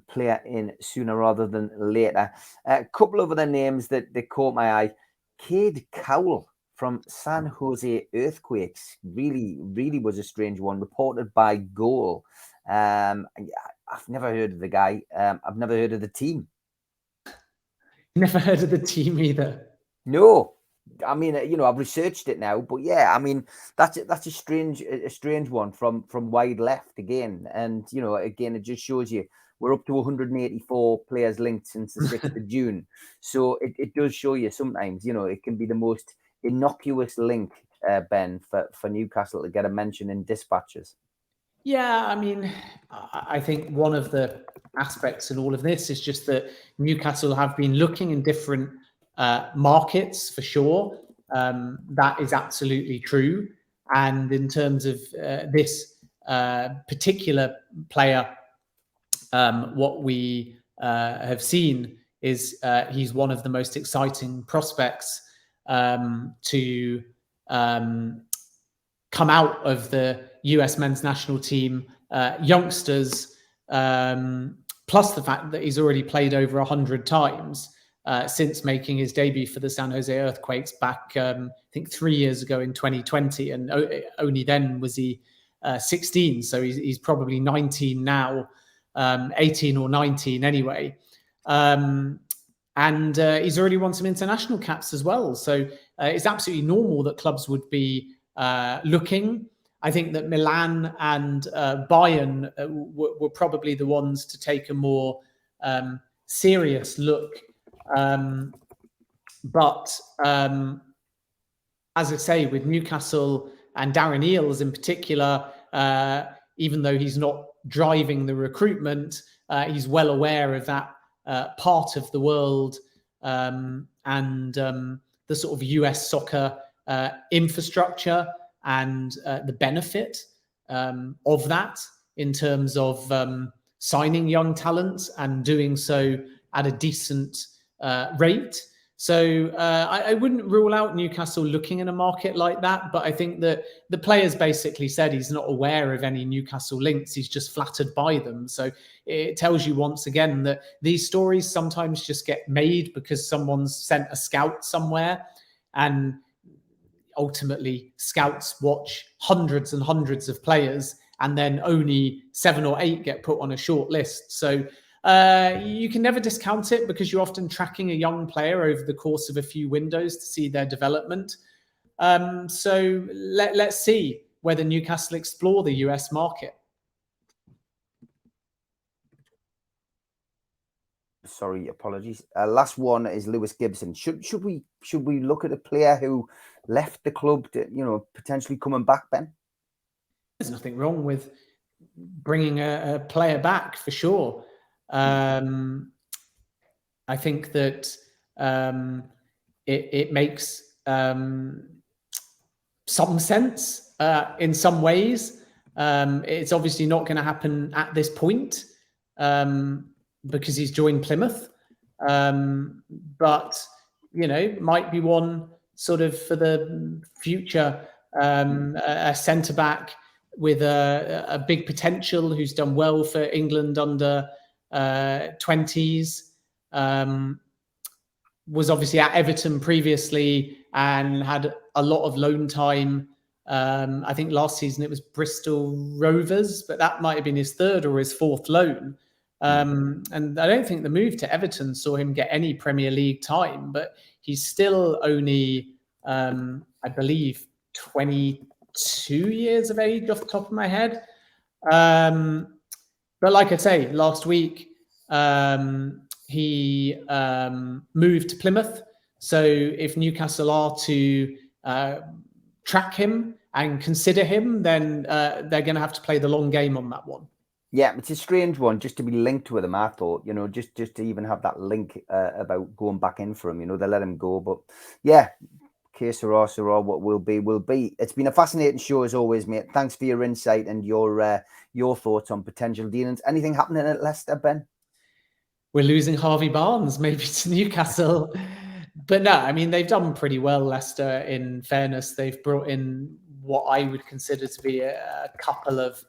player in sooner rather than later. A couple of other names that caught my eye. Cade Cowell from San Jose Earthquakes really was a strange one, reported by Goal. I've never heard of the guy. I've never heard of the team. Never heard of the team either. No. I mean, I've researched it now, but yeah, I mean, that's a strange one from wide left again. And, again, it just shows you we're up to 184 players linked since the 6th of June. So it does show you sometimes, it can be the most innocuous link, Ben, for Newcastle to get a mention in dispatches. Yeah, I mean, I think one of the aspects in all of this is just that Newcastle have been looking in different markets for sure. That is absolutely true. And in terms of this particular player, what we have seen is he's one of the most exciting prospects to come out of the US men's national team, youngsters, plus the fact that he's already played over 100 times since making his debut for the San Jose Earthquakes back, I think 3 years ago in 2020. And only then was he 16. So he's probably 19 now, 18 or 19 anyway. And And he's already won some international caps as well. So it's absolutely normal that clubs would be looking. I think that Milan and Bayern were probably the ones to take a more serious look. But as I say, with Newcastle and Darren Eales in particular, even though he's not driving the recruitment, he's well aware of that part of the world and the sort of US soccer infrastructure and the benefit of that in terms of signing young talent and doing so at a decent rate. So I wouldn't rule out Newcastle looking in a market like that, but I think that the players basically said he's not aware of any Newcastle links. He's just flattered by them. So it tells you once again that these stories sometimes just get made because someone's sent a scout somewhere, and ultimately scouts watch hundreds and hundreds of players and then only 7 or 8 get put on a short list. So you can never discount it because you're often tracking a young player over the course of a few windows to see their development. So let's see whether Newcastle explore the US market. Sorry, apologies. Last one is Lewis Gibson. Should we look at a player who left the club to, potentially coming back, Ben? There's nothing wrong with bringing a player back for sure. I think that it makes some sense in some ways. It's obviously not going to happen at this point because he's joined Plymouth. But, might be one sort of for the future, a centre-back with a big potential who's done well for England under 20s, was obviously at Everton previously and had a lot of loan time. I think last season it was Bristol Rovers, but that might have been his 3rd or his 4th loan. And I don't think the move to Everton saw him get any Premier League time, but he's still only, I believe, 22 years of age off the top of my head. But like I say, last week, he moved to Plymouth. So if Newcastle are to track him and consider him, then they're going to have to play the long game on that one. Yeah, it's a strange one just to be linked with him, I thought, just to even have that link about going back in for him, they let him go. But yeah, que sera, what will be. It's been a fascinating show as always, mate. Thanks for your insight and your thoughts on potential dealings. Anything happening at Leicester, Ben? We're losing Harvey Barnes, maybe to Newcastle. But no, I mean, they've done pretty well, Leicester, in fairness. They've brought in what I would consider to be a couple of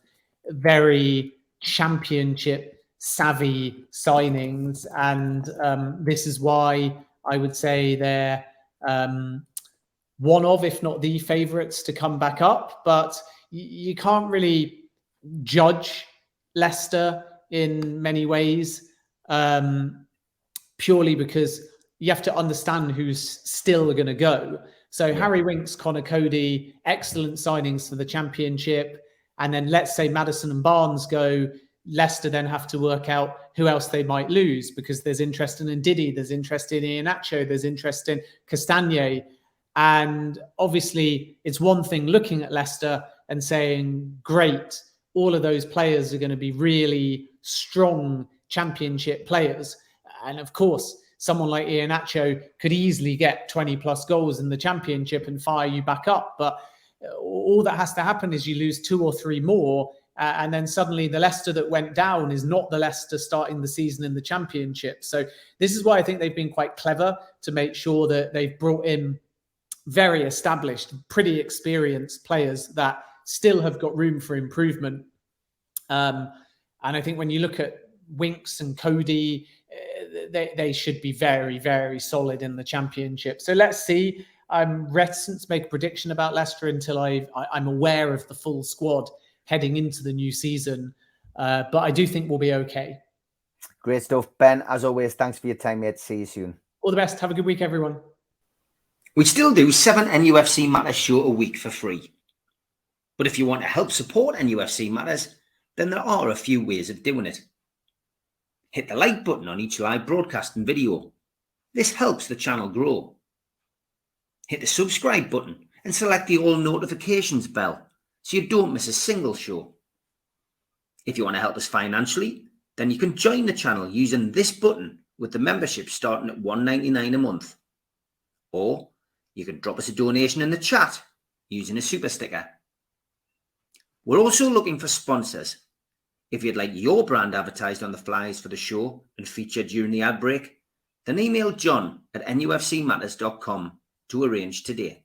very championship savvy signings. And this is why I would say they're one of, if not the favourites to come back up. But you can't really judge Leicester in many ways purely because you have to understand who's still going to go. So Harry Winks, Connor Cody, excellent signings for the Championship. And then let's say Maddison and Barnes go, Leicester then have to work out who else they might lose because there's interest in Ndidi, there's interest in Iheanacho, there's interest in Castagne. And obviously it's one thing looking at Leicester and saying, great, all of those players are going to be really strong Championship players. And of course, someone like Iheanacho could easily get 20 plus goals in the Championship and fire you back up. But all that has to happen is you lose 2 or 3 more. And then suddenly the Leicester that went down is not the Leicester starting the season in the Championship. So this is why I think they've been quite clever to make sure that they've brought in very established, pretty experienced players that still have got room for improvement. And I think when you look at Winks and Cody, they should be very, very solid in the Championship. So let's see. I'm reticent to make a prediction about Leicester until I'm aware of the full squad heading into the new season. But I do think we'll be okay. Great stuff. Ben, as always, thanks for your time, mate. See you soon. All the best. Have a good week, everyone. We still do 7 NUFC Matters show a week for free. But if you want to help support NUFC Matters, then there are a few ways of doing it. Hit the like button on each live broadcast and video. This helps the channel grow. Hit the subscribe button and select the all notifications bell so you don't miss a single show. If you want to help us financially, then you can join the channel using this button with the membership starting at $1.99 a month. Or you can drop us a donation in the chat using a super sticker. We're also looking for sponsors. If you'd like your brand advertised on the flyers for the show and featured during the ad break, then email John at nufcmatters.com to arrange today.